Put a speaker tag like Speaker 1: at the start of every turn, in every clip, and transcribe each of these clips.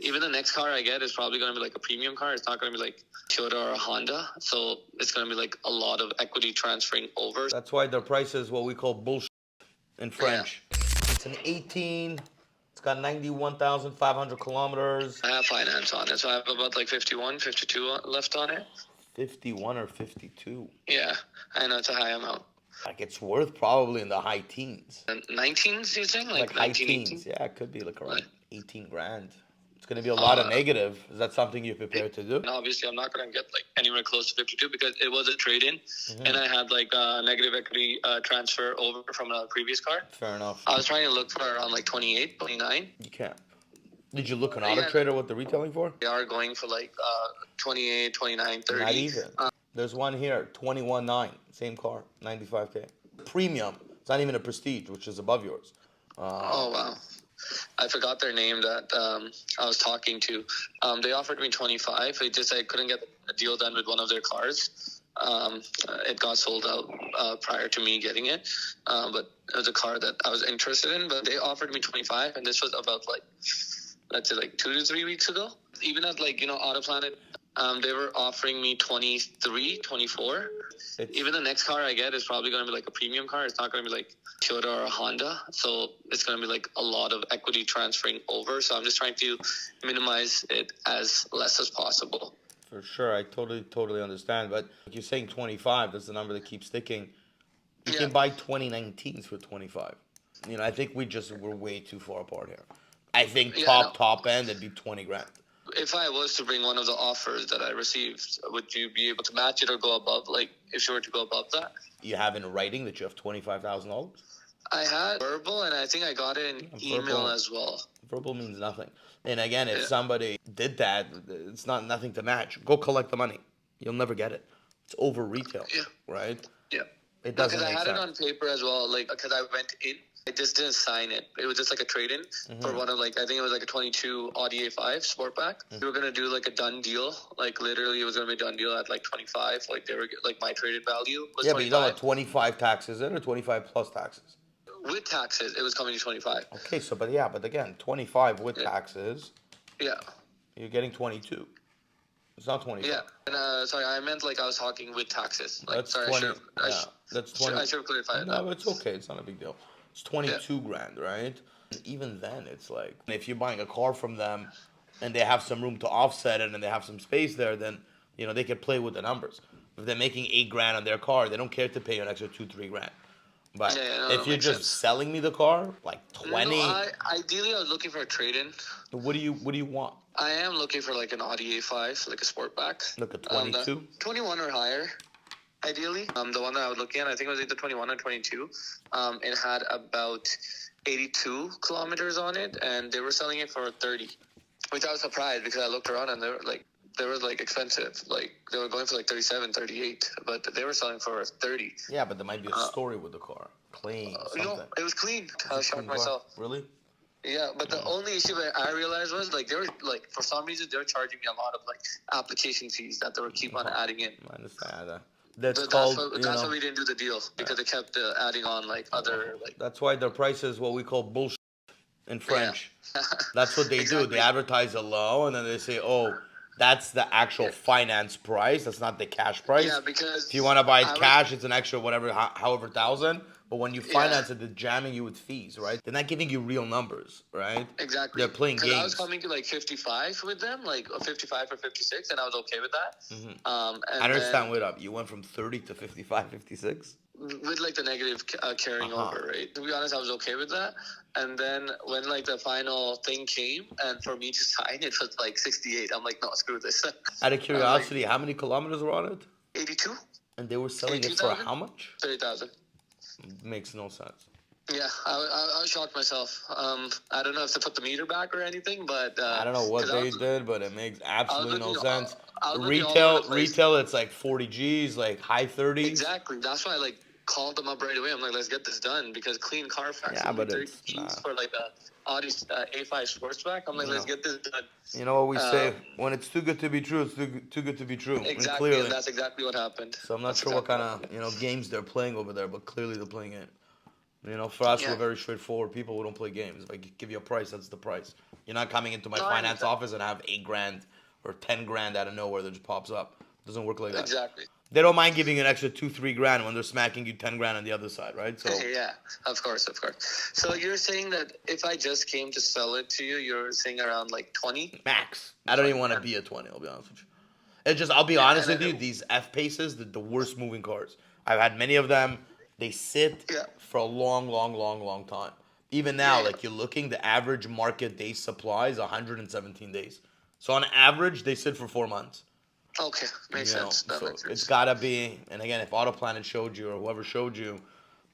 Speaker 1: Even the next car I get is probably going to be like a premium car. It's not going to be like Toyota or a Honda. So it's going to be like a lot of equity transferring over.
Speaker 2: That's why their price is what we call bullshit in French. Yeah. It's an 18. It's got 91,500 kilometers.
Speaker 1: I have finance on it, so I have about like 51, 52 left on it.
Speaker 2: 51 or 52?
Speaker 1: Yeah, I know it's a high amount.
Speaker 2: Like it's worth probably in the high teens.
Speaker 1: 19s, you think?
Speaker 2: Like high
Speaker 1: 19,
Speaker 2: teens. 18? Yeah, it could be like around 18 grand. It's going to be a lot of negative. Is that something you're prepared to do?
Speaker 1: And obviously, I'm not going to get like anywhere close to 52 because it was a trade-in, and I had like a negative equity transfer over from a previous car.
Speaker 2: Fair enough.
Speaker 1: I was trying to look for around like 28, 29.
Speaker 2: You can't. Did you look on Auto Trader what they're retailing for?
Speaker 1: They are going for like 28, 29, 30.
Speaker 2: Not even. There's one here, 21.9, same car, 95K. Premium. It's not even a Prestige, which is above yours.
Speaker 1: Oh, wow. I forgot their name that I was talking to. They offered me 25. It just I couldn't get a deal done with one of their cars. It got sold out prior to me getting it. But it was a car that I was interested in. But they offered me 25, and this was about like, let's say like 2 to 3 weeks ago. Even at like, Autoplanet, they were offering me 23, 24. Even the next car I get is probably going to be like a premium car. It's not going to be like Toyota or a Honda. So it's going to be like a lot of equity transferring over. So I'm just trying to minimize it as less as possible.
Speaker 2: For sure. I totally understand. But you're saying 25. That's the number that keeps sticking. You can buy 2019s for 25. I think we're way too far apart here. I think top end, it'd be 20 grand.
Speaker 1: If I was to bring one of the offers that I received, would you be able to match it or go above? Like, if you were to go above that?
Speaker 2: You have in writing that you have $25,000?
Speaker 1: I had verbal, and I think I got it in email as well.
Speaker 2: Verbal means nothing. And again, if somebody did that, it's nothing to match. Go collect the money. You'll never get it. It's over retail, right?
Speaker 1: Yeah.
Speaker 2: It doesn't make sense.
Speaker 1: Because I had it on paper as well, like, because I went in. I just didn't sign it. It was just like a trade-in for one of like, I think it was like a 22 Audi A5 Sportback. We were going to do like a done deal. Like literally it was going to be a done deal at like 25. Like they were like my traded value was 25.
Speaker 2: But you don't have 25 taxes in or 25 plus taxes?
Speaker 1: With taxes, it was coming to 25.
Speaker 2: Okay, but again, 25 with taxes.
Speaker 1: Yeah.
Speaker 2: You're getting 22. It's not 25.
Speaker 1: Yeah. And sorry, I meant like I was talking with taxes. Like,
Speaker 2: that's
Speaker 1: sorry,
Speaker 2: 20. That's 20.
Speaker 1: I should have clarified that.
Speaker 2: No, it's okay. It's not a big deal. It's 22 grand, right? And even then, it's like, if you're buying a car from them and they have some room to offset it and they have some space there, then, they can play with the numbers. If they're making 8 grand on their car, they don't care to pay you an extra 2-3 grand. But if you're just selling me the car, like 20.
Speaker 1: Ideally, I was looking for a trade-in.
Speaker 2: What do you want?
Speaker 1: I am looking for like an Audi A5, like a Sportback.
Speaker 2: Like a 22?
Speaker 1: 21 or higher. Ideally, the one that I was looking at, I think it was either 21 or 22. It had about 82 kilometers on it, and they were selling it for 30, which I was surprised because I looked around and they were like expensive. Like they were going for like 37, 38, but they were selling for 30.
Speaker 2: Yeah, but there might be a story with the car. Clean.
Speaker 1: No, it was clean. I was shocked myself.
Speaker 2: Really?
Speaker 1: Yeah, but the only issue that I realized was like they were like for some reason they were charging me a lot of like application fees that they were keep on adding in.
Speaker 2: I understand that.
Speaker 1: That's why we didn't do the deal because they kept adding on like other like.
Speaker 2: That's why their price is what we call bullshit in French. That's what they do. They advertise it low and then they say, "Oh, that's the actual finance price. That's not the cash price."
Speaker 1: Yeah, because
Speaker 2: if you want to buy it cash, it's an extra whatever, however thousand. But when you finance it, they're jamming you with fees, right? They're not giving you real numbers, right?
Speaker 1: Exactly.
Speaker 2: They're playing games.
Speaker 1: I was coming to like 55 with them, like 55 or 56, and I was okay with that.
Speaker 2: I understand. Wait up. You went from 30 to 55, 56?
Speaker 1: With like the negative carrying over, right? To be honest, I was okay with that. And then when like the final thing came, and for me to sign, it was like 68. I'm like, no, screw this.
Speaker 2: Out of curiosity, how many kilometers were on it?
Speaker 1: 82.
Speaker 2: And they were selling it for how much?
Speaker 1: 30,000.
Speaker 2: Makes no sense.
Speaker 1: Yeah, I was shocked myself. I don't know if to put the meter back or anything, but
Speaker 2: I don't know what they did, but it makes absolutely no sense. Retail, it's like 40 G's, like high 30s.
Speaker 1: Exactly. That's why I like called them up right away. I'm like, let's get this done because clean car facts.
Speaker 2: Yeah, but it's
Speaker 1: for like the Audi A5 Sportsback. I'm like, let's get this done.
Speaker 2: You know what we say? When it's too good to be true, it's too good to be true.
Speaker 1: Exactly, and that's exactly what happened.
Speaker 2: So I'm not sure what kind of games they're playing over there, but clearly they're playing it. You know, for us,
Speaker 1: Yeah.
Speaker 2: we're very straightforward people. We don't play games. If I give you a price, that's the price. You're not coming into my
Speaker 1: No, I
Speaker 2: finance
Speaker 1: understand.
Speaker 2: office and have 8 grand or 10 grand out of nowhere that just pops up. It doesn't work like that.
Speaker 1: Exactly.
Speaker 2: They don't mind giving you an extra 2, 3 grand when they're smacking you 10 grand on the other side, right? So
Speaker 1: Yeah, of course, of course. So you're saying that if I just came to sell it to you, you're saying around like 20?
Speaker 2: max. I don't even want to
Speaker 1: And,
Speaker 2: be a 20. I'll be honest with you. It's just I'll be
Speaker 1: yeah,
Speaker 2: honest
Speaker 1: and
Speaker 2: with
Speaker 1: then,
Speaker 2: you. These F paces, the worst moving cars. I've had many of them. They sit
Speaker 1: yeah,
Speaker 2: for a long, long, long, long time. Even
Speaker 1: yeah,
Speaker 2: now,
Speaker 1: yeah.
Speaker 2: like you're looking, the average market day supply is 117 days. So on average, they sit for 4 months.
Speaker 1: Okay, makes
Speaker 2: You know,
Speaker 1: sense. That
Speaker 2: so
Speaker 1: makes
Speaker 2: it's
Speaker 1: sense.
Speaker 2: gotta be. And again, if Autoplanet showed you or whoever showed you,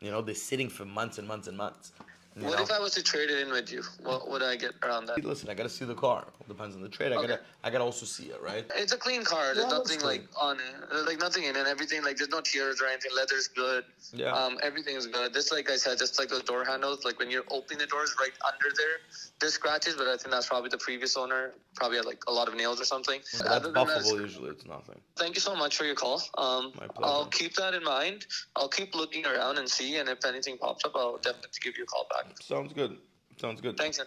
Speaker 2: they're sitting for months and months and months. You
Speaker 1: What
Speaker 2: know.
Speaker 1: if I was to trade it in with you? What would I get around that?
Speaker 2: Listen, I gotta see the car. It depends on the trade. I
Speaker 1: Okay.
Speaker 2: gotta, I gotta also see it, right?
Speaker 1: It's a clean car.
Speaker 2: Yeah,
Speaker 1: There's
Speaker 2: it looks
Speaker 1: nothing like
Speaker 2: clean.
Speaker 1: on it. There's like nothing in it. Everything like there's no tears or anything. Leather's good.
Speaker 2: Yeah.
Speaker 1: Everything is good. Just like I said, just like those door handles, like when you're opening the doors right under there, there's scratches, but I think that's probably the previous owner probably had like a lot of nails or something.
Speaker 2: But that's
Speaker 1: Other than that,
Speaker 2: buffable usually. It's nothing.
Speaker 1: thank you so much for your call.
Speaker 2: My
Speaker 1: I'll
Speaker 2: pleasure.
Speaker 1: keep that in mind. I'll keep looking around and see, and if anything pops up, I'll definitely give you a call back.
Speaker 2: Sounds good. Sounds good.
Speaker 1: Thanks, Andy.